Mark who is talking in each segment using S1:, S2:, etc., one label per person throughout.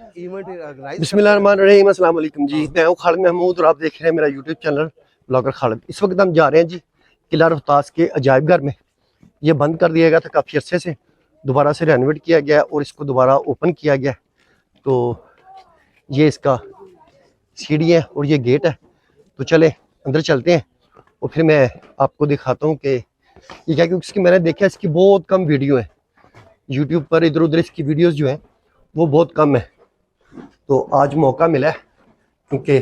S1: बिस्मिल्लाहिर्रहमानिर्रहीम, अस्सलाम वालेकुम जी। मैं हूँ खालिद महमूद और आप देख रहे हैं मेरा यूट्यूब चैनल ब्लॉगर खालिद। इस वक्त हम जा रहे हैं जी किला रोहतास के अजायब घर में। ये बंद कर दिया गया था काफ़ी अर्से से, दोबारा से रेनोवेट किया गया और इसको दोबारा ओपन किया गया। तो ये इसका सीढ़ी है और ये गेट है। तो चले अंदर चलते हैं और फिर मैं आपको दिखाता हूँ कि ये क्या, क्योंकि इसकी मैंने देखा इसकी बहुत कम वीडियो है यूट्यूब पर, इधर उधर इसकी वीडियोस जो हैं वो बहुत कम है। तो आज मौका मिला है क्योंकि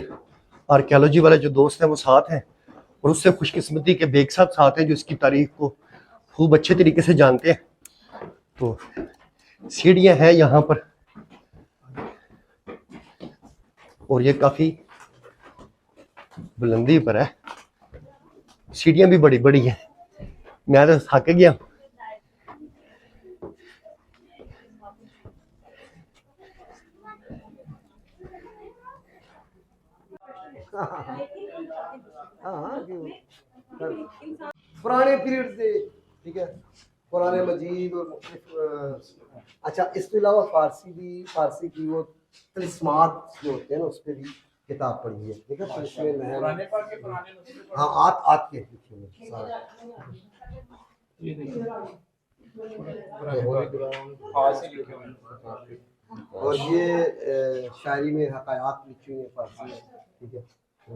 S1: आर्कियोलॉजी वाले जो दोस्त हैं वो साथ हैं और उससे खुशकिस्मती के बेग साहब साथ हैं जो इसकी तारीख को खूब अच्छे तरीके से जानते हैं। तो सीढ़ियाँ हैं यहाँ पर और ये काफ़ी बुलंदी पर है, सीढ़ियाँ भी बड़ी बड़ी हैं। मैं तो थक गया।
S2: पुराने पीरियड से, ठीक है, पुराने मजीद और अच्छा, इसके अलावा फारसी की वो तिस्मात जो होते हैं ना उस पर भी किताब पढ़ी है, ठीक है। तो इसमें हाँ आत के और ये शायरी में हकायात लिखी हुई है फारसी में, ठीक है। तो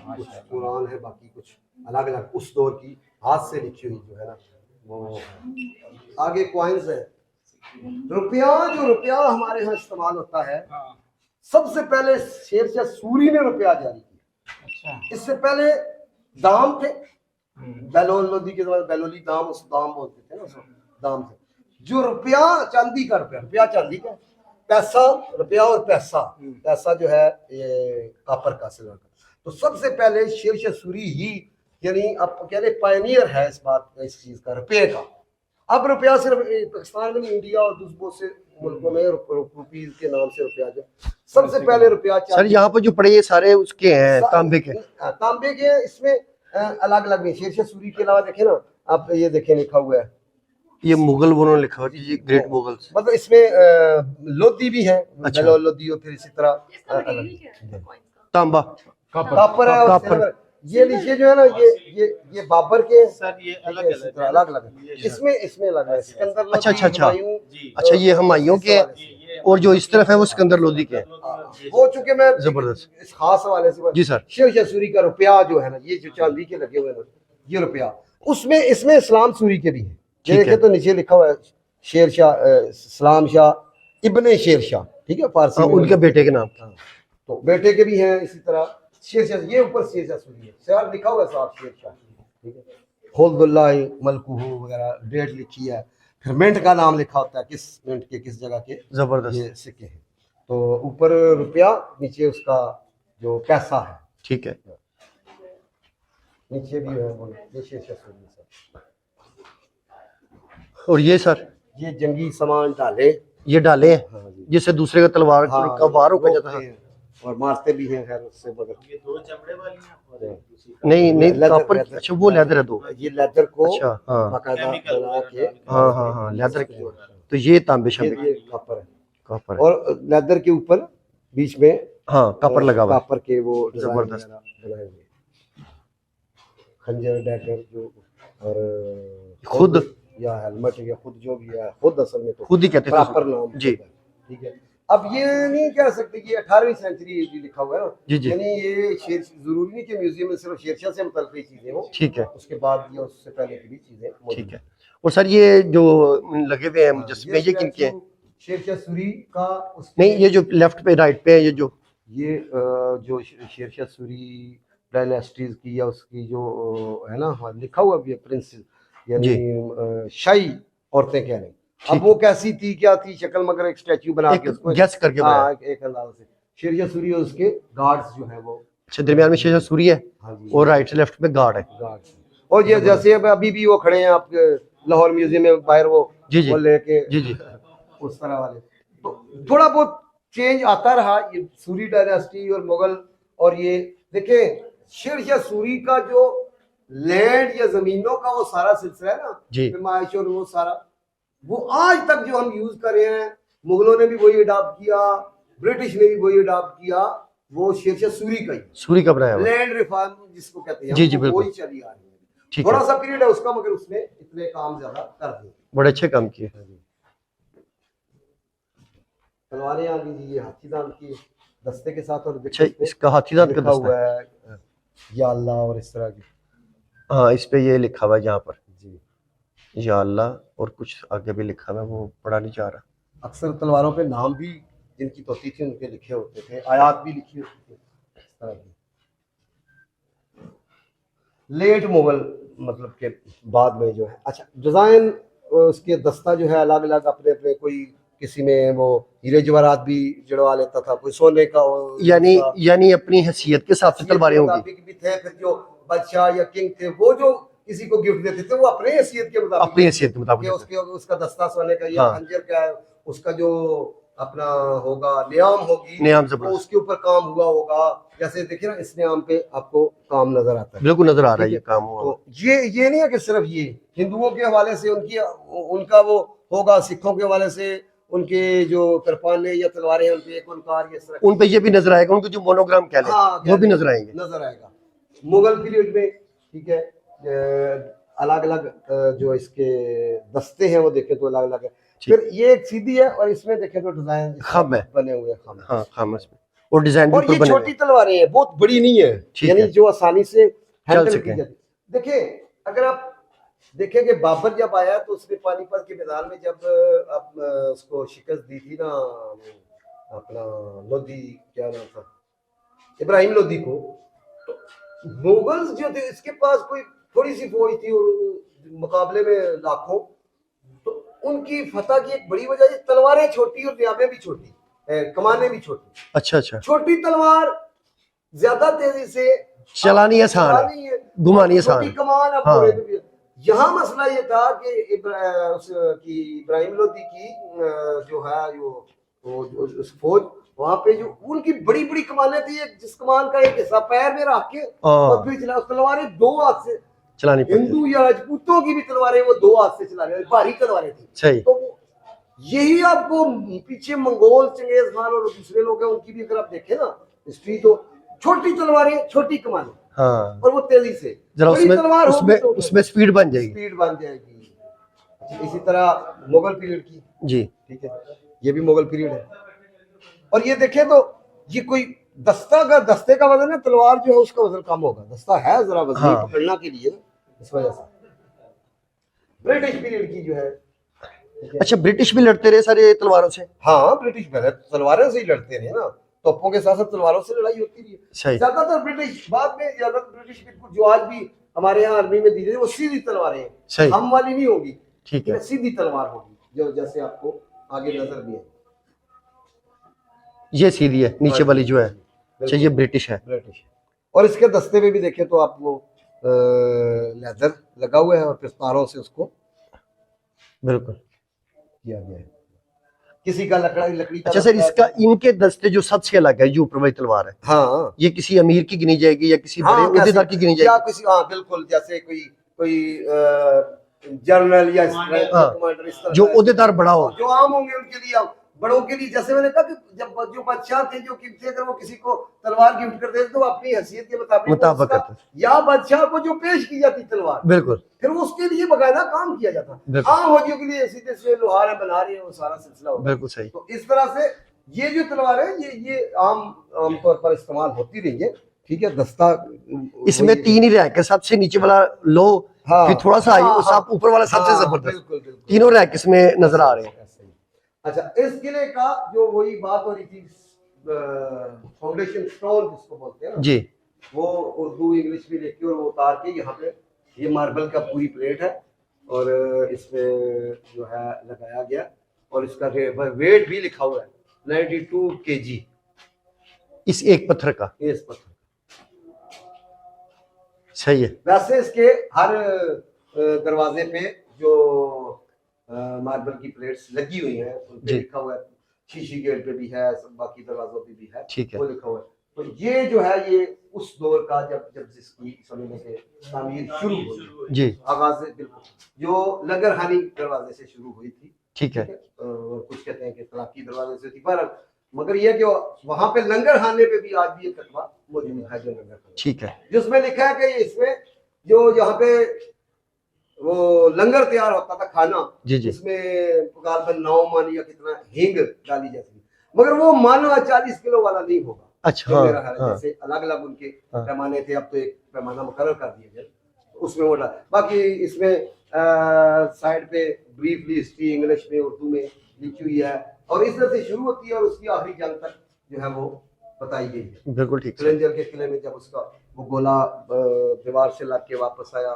S2: कुछ कुरान है, बाकी कुछ अलग अलग उस दौर की हाथ से लिखी हुई जो है ना वो। आगे कॉइन्स है, रुपया हमारे यहाँ इस्तेमाल होता है। सबसे पहले शेरशाह सूरी ने रुपया जारी किया। इससे पहले दाम थे, बेलोल लोदी के दौरान बेलोली दाम, उस दाम बोलते थे ना, उस दाम थे। जो रुपया चांदी का रुपया चांदी का, पैसा रुपया और पैसा जो है ये कापर का, सिल्वर का। तो सबसे पहले शेरशाह सूरी ही, यानी आप कह रहे पायनियर है इस चीज का, रुपये का। अब रुपया सिर्फ पाकिस्तान में, इंडिया और दूसरों से मुल्कों में रुपीज के नाम से रुपया जो सबसे पहले रुपया।
S1: सर यहाँ पर जो पड़े ये सारे उसके हैं, तांबे के।
S2: इसमें अलग अलग नहीं। शेरशाह सूरी के अलावा देखें ना आप, ये देखें लिखा हुआ है,
S1: ये मुगल वो लिखा हुआ है जी, ग्रेट मुगल्स।
S2: मतलब इसमें लोदी भी है, अच्छा। लोदी और फिर इसी तरह
S1: तांबा
S2: कापर है और ये नीचे जो है ना ये बाबर के सर, ये अलग अलग इसमें अलग है। सिकंदर लोदी,
S1: अच्छा ये हुमायूं के, और जो इस तरफ है वो सिकंदर लोदी के।
S2: वो चूंकि मैं
S1: जबरदस्त
S2: इस खास हवाले से
S1: जी सर,
S2: शेरशाह सूरी का रुपया जो है ना, ये जो चांदी के लगे हुए ना ये रुपया, उसमें इसमें इस्लाम सूरी के भी है। देखे तो नीचे लिखा हुआ है शेरशाह इस्लाम शाह इब्ने शेरशाह, ठीक है, फारसी में
S1: उनके बेटे के नाम।
S2: तो बेटे के भी हैं इसी तरह शेरशाह। ये ऊपर शेरशाह सूरी है, शहर लिखा हुआ है साहब शेरशाह, ठीक है। खुल्दुल्लाह मलकुहू वगैरह डेट लिखी है, फिर मिंट का नाम लिखा होता है, किस मिंट के किस जगह के
S1: जबरदस्त
S2: ये सिक्के हैं। तो ऊपर रुपया, नीचे उसका जो पैसा है, ठीक है, नीचे भी है ये शेरशाह सूरी सर।
S1: और ये सर
S2: ये जंगी सामान डाले,
S1: ये डाले हैं जिससे दूसरे का तलवार का वार होकर जाता है
S2: और मारते भी हैं। खैर उससे बगैर
S3: ये दो चमड़े वाली हैं,
S1: नहीं कापर। अच्छा वो लेदर है दो,
S2: ये लेदर को
S1: अच्छा हाँ
S2: बाकायदा बना के,
S1: हाँ लेदर की। तो ये तांबे शांबे
S2: ये कापर है,
S1: कापर है।
S2: और लेदर के ऊपर बीच में
S1: हाँ कापर लगा हुआ,
S2: कापर के वो
S1: जबरदस्त
S2: बनाए हुए खंजर डैगर जो, और
S1: खुद
S2: या हेलमेट या खुद जो भी है, खुद असल में तो
S1: खुद ही कहते हैं
S2: प्रॉपर नाम
S1: जी,
S2: ठीक है। अब ये नहीं कह सकते कि 18वीं सेंचुरी लिखा हुआ है ना
S1: जी,
S2: यानी ये जरूरी नहीं कि म्यूजियम में सिर्फ शेरशाह से मुतल्लिक़ चीजें हो,
S1: ठीक है,
S2: उसके बाद ये उससे पहले की भी चीजें, ठीक है।
S1: और सर ये जो लगे हुए हैं मुजस्समे ये किनके हैं?
S2: शेरशाह सूरी का
S1: नहीं, ये जो लेफ्ट पे राइट पे है ये
S2: जो शेरशाह सूरी डायनेस्टीज की या उसकी जो है ना लिखा हुआ भी है, प्रिंसेस यानी शाही औरतें कह रहे हैं। अब वो कैसी थी, क्या थी शक्ल, मगर एक स्टैचू बना के उसको
S1: गैस करके
S2: एक अंदाज से शेरशाह सूरी और उसके गार्ड्स जो है वो।
S1: अच्छा, दरमियान में शेरशाह सूरी है और राइट से लेफ्ट में गार्ड है।
S2: और ये जैसे अभी भी वो खड़े हैं आपके लाहौर म्यूजियम में बाहर वो लेके उस तरह वाले। तो थोड़ा बहुत चेंज आता रहा, ये सूरी डायनेस्टी और मुगल। और ये देखें शेरशाह सूरी का जो लैंड या जमीनों का वो सारा सिलसिला है ना, पैमाइश और वो सारा, वो आज तक जो हम यूज कर रहे हैं, मुगलों ने भी वही अडॉप्ट किया, ब्रिटिश ने भी वही अडॉप्ट किया, वो शेरशाह सूरी का ही
S1: सूरी का बनाया हुआ।
S2: लैंड रिफॉर्म जिसको कहते हैं,
S1: जी, जी,
S2: वो
S1: बिल्कुल।
S2: वही चली आ रही है।
S1: ठीक
S2: थोड़ा
S1: है,
S2: सा पीरियड है उसका, मगर उसने इतने काम ज्यादा कर दिए।
S1: बड़े अच्छे काम किए।
S2: तलवारें आ गई जी, ये हाथी दांत की दस्ते के साथ, और
S1: अच्छा, इसका हाथी दांत का
S2: लिखा
S1: दस्ता
S2: हुआ
S1: है।
S2: है या अल्लाह और इस तरह की।
S1: हाँ, इस पे ये लिखा हुआ है यहाँ पर
S2: जी,
S1: या अल्लाह, और कुछ आगे भी लिखा हुआ है, वो पढ़ा नहीं जा रहा।
S2: अक्सर तलवारों पे नाम भी जिनकी तोती थी उनके लिखे होते थे, आयात भी लिखी होती थी इस तरह की। लेट मुगल मतलब के बाद में जो है, अच्छा डिजाइन उसके दस्ता जो है अलग अलग अपने अपने, कोई किसी में वो हीरे जवाहरात भी जड़वा लेता था, कोई सोने का
S1: यानी अपनी हैसियत के हिसाब से तलवारें होंगी।
S2: मुताबिक भी थे। फिर जो बादशाह या किंग थे वो जो किसी को गिफ्ट देते थे वो अपने हैसियत के मुताबिक,
S1: अपनी हैसियत के
S2: कि
S1: मुताबिक।
S2: उसके उसका दस्ता सोने का या
S1: हाँ।
S2: खंजर का है, उसका जो अपना होगा नियाम होगी,
S1: नियाम
S2: वो
S1: जबरदस्त,
S2: उसके ऊपर काम हुआ होगा। जैसे देखिए ना, इस नियाम पे आपको काम नजर आता है,
S1: बिल्कुल नजर आ रहा है
S2: ठीक
S1: ये काम हुआ।
S2: तो ये नहीं है कि सिर्फ ये हिंदुओं के हवाले से उनकी उनका वो होगा, सिखों के हवाले से उनके जो कृपाने या तलवारें हैं उनपे एक ओंकार, ये तरह
S1: उन पे ये भी नजर आएगा, उनके जो मोनोग्राम कह लें वो भी नजर आएंगे।
S2: नजर आएगा। मुगल पीरियड में ठीक है, अलग अलग जो इसके दस्ते हैं वो देखें तो अलग अलग है। फिर ये एक सीधी है, और इसमें देखें तो डिजाइन
S1: खम है,
S2: बने हुए खम है।
S1: हाँ खामस में, और डिजाइन भी
S2: और
S1: ऊपर
S2: ये
S1: बने
S2: छोटी
S1: हुए हैं।
S2: तलवारें हैं, बहुत बड़ी नहीं है,
S1: ठीक
S2: यानी
S1: है।
S2: जो आसानी से हैंडल
S1: सकें।
S2: की जाती। देखिए अगर आप देखेंगे बाबर जब आया तो उसने पानीपत के मैदान में जब उसको शिकस्त दी थी ना, अपना लोधी, क्या नाम था, इब्राहिम लोधी को, तो मुगल्स जो थे इसके पास कोई थोड़ी सी फौज थी और मुकाबले में लाखों, तो उनकी फतह की एक बड़ी वजह तलवारें छोटी और नियाबें भी छोटी, कमाने भी छोटी।
S1: अच्छा अच्छा,
S2: छोटी तलवार ज्यादा तेजी से
S1: चलानी आसान है,
S2: चलानी है,
S1: घुमानी आसान
S2: छोटी
S1: है।
S2: कमान आप
S1: हाँ।
S2: यहाँ मसला ये था कि इब्राहिम लोधी की जो है वो उस फौज, वहां पे जो उनकी बड़ी बड़ी कमानें थी, जिस कमान का एक हिस्सा पैर में रख के और फिर चला, तलवारें दो हाथ से
S1: चलानी पड़ती है।
S2: हिंदू या राजपूतों की भी तलवारें वो दो हाथ से चला रहे, भारी तलवारें थी।
S1: सही।
S2: तो यही आपको पीछे मंगोल, चंगेज खान और दूसरे लोग हैं, उनकी भी अगर आप देखें ना हिस्ट्री, तो छोटी तलवारें छोटी कमानें,
S1: हाँ,
S2: और वो तेजी से
S1: जरा
S2: बड़ी तलवार होगी तो
S1: उसमें स्पीड बन जाएगी।
S2: स्पीड बन जाएगी। इसी तरह मुगल पीरियड की,
S1: जी,
S2: ठीक है, ये भी मुगल पीरियड है। और ये देखें तो ये कोई दस्ते का वजन है, तलवार जो है उसका वजन कम होगा, दस्ता है जरा वजन
S1: हाँ।
S2: पकड़ना के लिए, इस वजह से। ब्रिटिश पीरियड की जो है,
S1: अच्छा, ब्रिटिश भी लड़ते रहे सारे तलवारों से।
S2: हाँ ब्रिटिश पहले तलवारों से ही लड़ते रहे ना, तोपों के साथ साथ तलवारों से लड़ाई होती रही।
S1: सही।
S2: ज्यादातर ब्रिटिश, बाद में ज्यादातर ब्रिटिश बिल्कुल जो आज भी हमारे यहाँ आर्मी में दी जाती है वो सीधी तलवारें हैं,
S1: सही।
S2: हम वाली नहीं होगी,
S1: ठीक है।
S2: सीधी तलवार होगी, जो जैसे आपको आगे नजर भी है।
S1: ये सीधी है, नीचे वाली जो है। अच्छा, ये ब्रिटिश है।
S2: ब्रिटिश। और इसके दस्ते में भी देखें तो आपको लेदर लगा हुआ है, और फिर तारों से उसको
S1: बिल्कुल
S2: किया गया है। किसी का लकड़ी का
S1: अच्छा सर, इसका इनके दस्ते जो सबसे अलग है, जो ऊपर वाली तलवार है,
S2: हाँ,
S1: ये किसी अमीर की गिनी जाएगी या किसी बड़े ओहदेदार की गिनी
S2: या
S1: जाएगी?
S2: किसी, हाँ बिल्कुल, जैसे कोई जनरल या कमांडर, इस तरह
S1: जो ओहदेदार बड़ा हो,
S2: जो आम होंगे उनके लिए, बड़ों के लिए, जैसे मैंने कहा कि जब जो बादशाह थे, जो किंग थे, अगर वो किसी को तलवार गिफ्ट करते थे तो वो अपनी हैसियत के मुताबिक
S1: करते थे।
S2: या बादशाह को जो पेश की जाती तलवार,
S1: बिल्कुल,
S2: फिर उसके लिए बकायदा काम किया जाता। आम फौजियों के लिए सीधे से लोहार है बना रहे हैं, वो सारा सिलसिला होगा।
S1: बिल्कुल सही।
S2: तो इस तरह से ये जो तलवार है ये आमतौर पर इस्तेमाल होती रही है, ठीक है। दस्ता
S1: इसमें तीन ही रैक है, सबसे नीचे वाला लो,
S2: हाँ,
S1: फिर थोड़ा सा
S2: हाँ,
S1: सब ऊपर वाला सबसे
S2: हाँ,
S1: जबरदस्त।
S2: बिल्कुल बिल्कुल,
S1: तीनों रैक इसमें नजर आ रहे हैं।
S2: अच्छा, इस किले का जो वही बात हो रही थी, फाउंडेशन स्टोन जिसको बोलते हैं ना
S1: जी,
S2: वो उर्दू इंग्लिश में लिखी और वो उतार के यहाँ पे ये मार्बल का पूरी प्लेट है, और इसमें जो है लगाया गया, और इसका वेट भी लिखा हुआ है 92 kg
S1: इस एक पत्थर का।
S2: इस पत्थर।
S1: सही है।
S2: वैसे इसके हर दरवाजे पे जो मार्बल की प्लेट्स लगी हुई हैं उन पे लिखा हुआ है, शीशी गेट पे भी है, सब बाकी दरवाजों पे भी है,
S1: ठीक है,
S2: वो लिखा हुआ है। तो ये जो है ये उस दौर का जब जिसकी समझने से तामीर शुरू हुई
S1: जी,
S2: आगाज बिल्कुल जो लंगरहानी दरवाजे से शुरू हुई थी,
S1: ठीक है।
S2: और कुछ कहते हैं कि तलाकी दरवाजे से थी, पर मगर ये कि वहां पे लंगर खाने पे भी आज भी ये कतबा मौजूद है, जो लंगर खाना,
S1: ठीक है।
S2: जिसमें लिखा है कि इसमें जो यहाँ पे वो लंगर तैयार होता था खाना,
S1: जी जी।
S2: उसमें गालबन 9 मन या कितना हींग डाली जाती है, मगर वो मान 40 किलो वाला नहीं होगा।
S1: अच्छा,
S2: जो मेरा ख्याल है,
S1: हाँ।
S2: जैसे अलग अलग उनके
S1: हाँ।
S2: पैमाने थे, अब तो एक पैमाना मुकर्रर कर दिया गया, उसमें वो डाला। बाकी इसमें साइड पे ब्रीफली हिस्ट्री इंग्लिश में उर्दू में लिखी हुई है, और इस तरह से शुरू होती है और उसकी आखिरी जंग तक जो है वो बताई गई है।
S1: बिल्कुल ठीक है।
S2: क्लेंजर के किले में जब उसका वो गोला दीवार से लग के वापस आया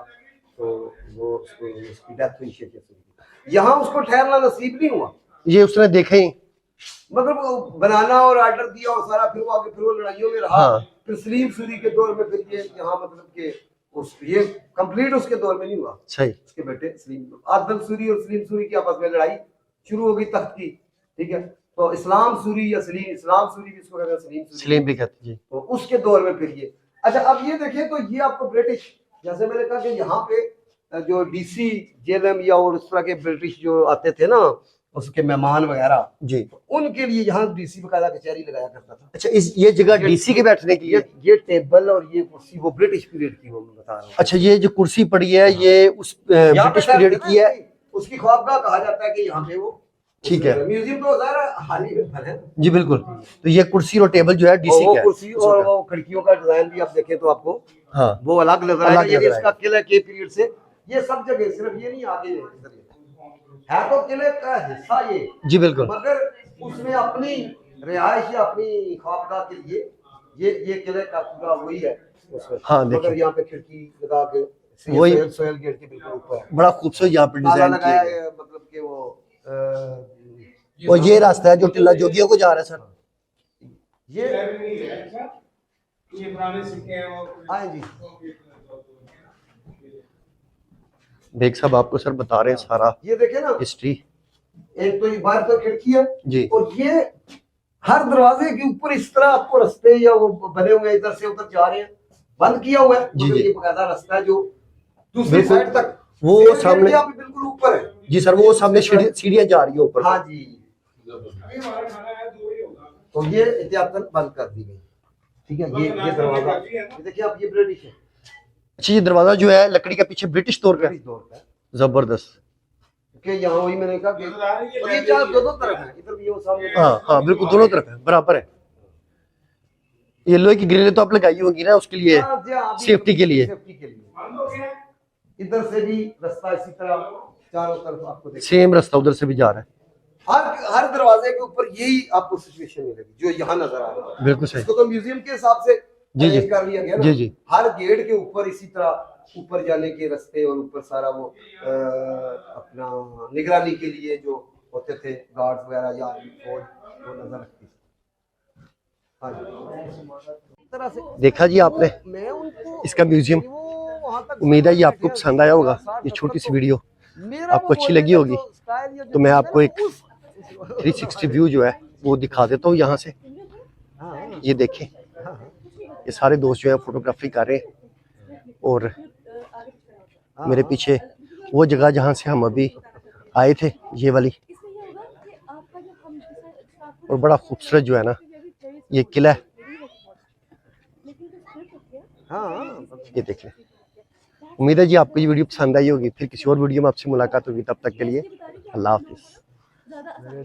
S2: तो वो उसकी डेथ हुई शेख यसुफ की। यहाँ उसको ठहरना नसीब नहीं हुआ,
S1: ये उसने देखा ही।
S2: मतलब वो बनाना और आर्डर दिया और सारा, फिर वो आगे फिर वो लड़ाइयों में रहा।
S1: हाँ।
S2: फिर सलीम सूरी के दौर में फिर ये यहाँ मतलब के उस ये कंप्लीट उसके दौर में नहीं हुआ।
S1: सही।
S2: उसके बेटे सलीम आदम सूरी और सलीम सूरी की आपस में लड़ाई शुरू हो गई तख्त की, ठीक है। तो इस्लाम सूरी या सलीम, इस्लाम सूरी भी इसको कहते हैं, सलीम सूरी
S1: सलीम भी कहते जी।
S2: तो उसके दौर में फिर ये। अच्छा, अब ये देखें तो ये आपको ब्रिटिश, जैसे मैंने कहा कि यहाँ पे जो डीसी जेएलएम या और उस तरह के ब्रिटिश जो आते थे ना, उसके मेहमान वगैरह
S1: जी,
S2: उनके लिए यहाँ डीसी बकायदा कचहरी लगाया करता था।
S1: अच्छा, इस ये जगह डीसी के बैठने के लिए।
S2: ये टेबल और ये कुर्सी वो ब्रिटिश पीरियड की वो मैं बता रहा हूँ।
S1: अच्छा, ये जो कुर्सी पड़ी है ये उस
S2: यहाँ पे
S1: ब्रिटिश पीरियड की है।
S2: उसकी ख्वाबगाह कहा जाता है कि यहाँ पे वो,
S1: ठीक है।
S2: म्यूजियम तो ज़ाहिर है हाल ही में बना है
S1: जी बिल्कुल। तो ये कुर्सी और टेबल जो है डीसी
S2: और
S1: का
S2: वो कुर्सी
S1: है।
S2: और वो खिड़कियों का डिजाइन भी आप देखें तो आपको
S1: हाँ,
S2: वो अलग नजर
S1: अलग
S2: आएगा। ये
S1: नजर
S2: इसका किले के पीरियड से ये सब जगह, सिर्फ ये नहीं आगे है तो किले का हिस्सा ये,
S1: जी बिल्कुल।
S2: मगर उसमें अपनी रिहाइश या अपनी ख्वाबगाह के लिए ये किले का पूरा वही है उसमें।
S1: हाँ, देखिए।
S2: मगर यहाँ पे खिड़की लगा के
S1: वही
S2: सोयल गेट के बिल्कुल ऊपर है।
S1: बड़ा खूबसूरत यहाँ पे
S2: ताला
S1: डिजाइन
S2: लगाया
S1: किया
S2: है, मतलब कि वो
S1: और ये रास्ता है जो टिल्ला जोगियों को जा रहा है सर।
S2: ये
S3: पुराने सिक्के हैं वो।
S2: हाँ जी,
S1: बेग साहब आपको सर बता रहे हैं सारा
S2: ये देखे ना,
S1: हिस्ट्री।
S2: एक तो ये बाहर तो खिड़की है
S1: जी।
S2: और ये हर दरवाजे के ऊपर इस तरह आपको रास्ते या वो बने हुए हैं, इधर से उधर जा रहे हैं, बंद किया हुआ है।
S1: जी,
S2: मगर
S1: जी।
S2: ये बकायदा रास्ता है जो दूसरी
S1: बिल्कुल।
S2: साइड तक
S1: वो
S2: शेर
S1: सामने-
S2: यहाँ पे बिल्कुल ऊपर है।
S1: जी सर, वो सामने सीढ़ियां जा रही है ऊपर।
S2: हाँ जी, तो ये एहतियातन बंद कर दी गई, ठीक है। ये दरवाजा ये देखिए आप, ये ब्रिटिश है,
S1: अच्छा, ये दरवाजा जो है लकड़ी का पीछे ब्रिटिश तौर का है।
S2: ब्रिटिश दौर का है।
S1: जबरदस्त।
S2: कि यहाँ वही मैंने कहा कि और ये चार दोनों तरफ है, इधर भी वो सामने।
S1: हाँ हाँ बिल्कुल, दोनों तरफ है, बराबर है। ये लोहे की ग्रिलें तो आप लगाई होंगी ना उसके लिए,
S2: हाँ जी, हाँ, अभी
S1: सेफ्टी के लिए।
S2: सेफ्टी के लिए। इधर से भी रास्ता इसी तरह चारों तरफ आपको देखिए,
S1: सेम रास्ता उधर से भी जा रहा है।
S2: हर दरवाजे के ऊपर यही आपको सिचुएशन मिलेगी जो यहाँ नजर आ रहा है।
S1: बिल्कुल सही।
S2: इसको तो म्यूजियम के हिसाब से
S1: जी, जी।
S2: arrange कर लिया गया ना।
S1: जी, जी।
S2: हर गेट के ऊपर इसी तरह ऊपर जाने के रास्ते और ऊपर सारा वो अपना निगरानी के लिए जो होते थे गार्ड्स वगैरह या फौज, वो नजर रखती थी। हाँ जी, इस तरह से
S1: देखा जी आपने
S2: मैं उनको
S1: इसका म्यूजियम।
S2: वो वहाँ तक
S1: उम्मीद है ये आपको पसंद आया होगा। ये छोटी सी वीडियो आपको अच्छी लगी होगी तो मैं आपको एक 360 व्यू जो है वो दिखा देता हूँ यहाँ से। ये देखें, ये सारे दोस्त जो है फोटोग्राफी कर रहे हैं और मेरे पीछे वो जगह जहाँ से हम अभी आए थे, ये वाली। और बड़ा खूबसूरत जो है ना ये किला है, ये देखें। उम्मीद है जी आपको ये वीडियो पसंद आई होगी। फिर किसी और वीडियो में आपसे मुलाकात होगी, तब तक के लिए अल्लाह हाफिज।